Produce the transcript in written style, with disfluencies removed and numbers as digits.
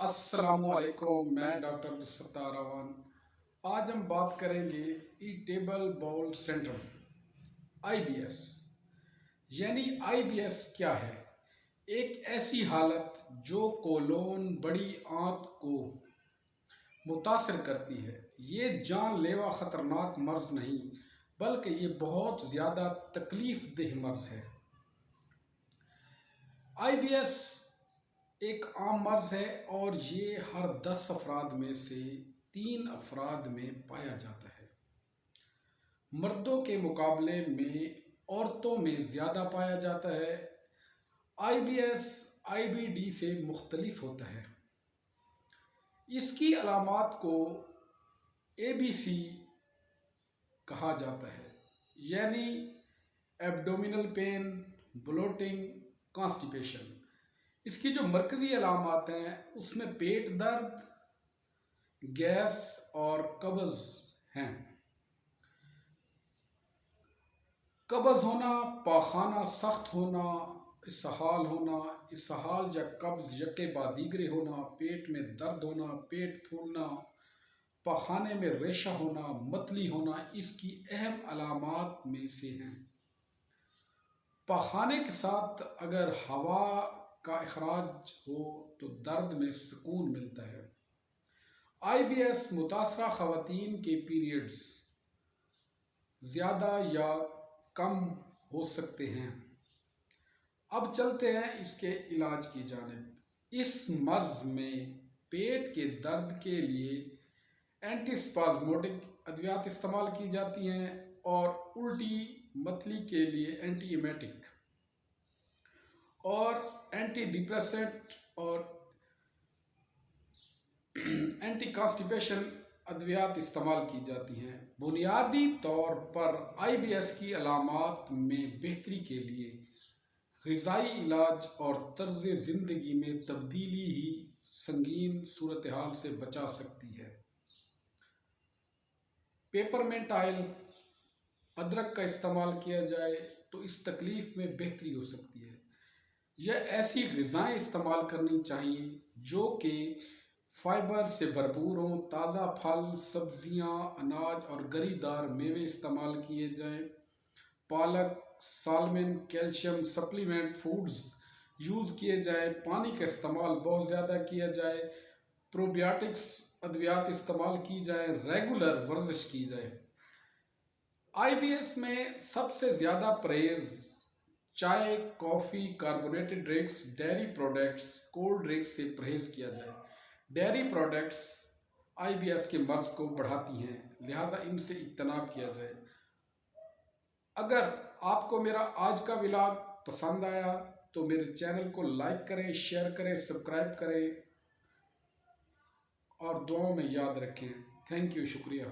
السلام علیکم، میں ڈاکٹر عبدالستار اعوان۔ آج ہم بات کریں گے ایٹیبل باؤل سنڈروم IBS۔ یعنی IBS کیا ہے؟ ایک ایسی حالت جو کولون بڑی آنت کو متاثر کرتی ہے۔ یہ جان لیوا خطرناک مرض نہیں بلکہ یہ بہت زیادہ تکلیف دہ مرض ہے۔ IBS ایک عام مرض ہے اور یہ ہر 10 افراد میں سے 3 افراد میں پایا جاتا ہے۔ مردوں کے مقابلے میں عورتوں میں زیادہ پایا جاتا ہے۔ IBS IBD سے مختلف ہوتا ہے۔ اس کی علامات کو ABC کہا جاتا ہے، یعنی ایبڈومینل پین، بلوٹنگ، کانسٹیپیشن۔ اس کی جو مرکزی علامات ہیں اس میں پیٹ درد، گیس اور قبض ہیں۔ قبض ہونا، پاخانہ سخت ہونا، اسہال ہونا، اسہال یا قبض یکے بعد دیگرے ہونا، پیٹ میں درد ہونا، پیٹ پھولنا، پاخانے میں ریشہ ہونا، متلی ہونا اس کی اہم علامات میں سے ہیں۔ پاخانے کے ساتھ اگر ہوا کا اخراج ہو تو درد میں سکون ملتا ہے۔ IBS متاثرہ خواتین کے پیریڈز زیادہ یا کم ہو سکتے ہیں۔ اب چلتے ہیں اس کے علاج کی جانب۔ اس مرض میں پیٹ کے درد کے لیے اینٹی اسپازموڈک ادویات استعمال کی جاتی ہیں اور الٹی متلی کے لیے اینٹی ایمیٹک اور اینٹی ڈپریسنٹ اور اینٹی کانسٹیپیشن ادویات استعمال کی جاتی ہیں۔ بنیادی طور پر IBS کی علامات میں بہتری کے لیے غذائی علاج اور طرز زندگی میں تبدیلی ہی سنگین صورتحال سے بچا سکتی ہے۔ پیپرمنٹ آئل، ادرک کا استعمال کیا جائے تو اس تکلیف میں بہتری ہو سکتی ہے۔ یہ ایسی غذائیں استعمال کرنی چاہیے جو کہ فائبر سے بھرپور ہوں۔ تازہ پھل، سبزیاں، اناج اور گری دار میوے استعمال کیے جائیں۔ پالک، سالمن، کیلشیم سپلیمنٹ فوڈز یوز کیے جائیں۔ پانی کا استعمال بہت زیادہ کیا جائے۔ پروبیوٹکس ادویات استعمال کی جائیں۔ ریگولر ورزش کی جائے۔ IBS میں سب سے زیادہ پرہیز چائے، coffee, carbonated drinks, dairy products, cold drinks سے پرہیز کیا جائے۔ ڈیری پروڈکٹس IBS کے مرض کو بڑھاتی ہیں، لہٰذا ان سے اجتناب کیا جائے۔ اگر آپ کو میرا آج کا ولاگ پسند آیا تو میرے چینل کو لائک کریں، شیئر کریں، سبسکرائب کریں اور دعاؤں میں یاد رکھیں۔ تھینک یو، شکریہ۔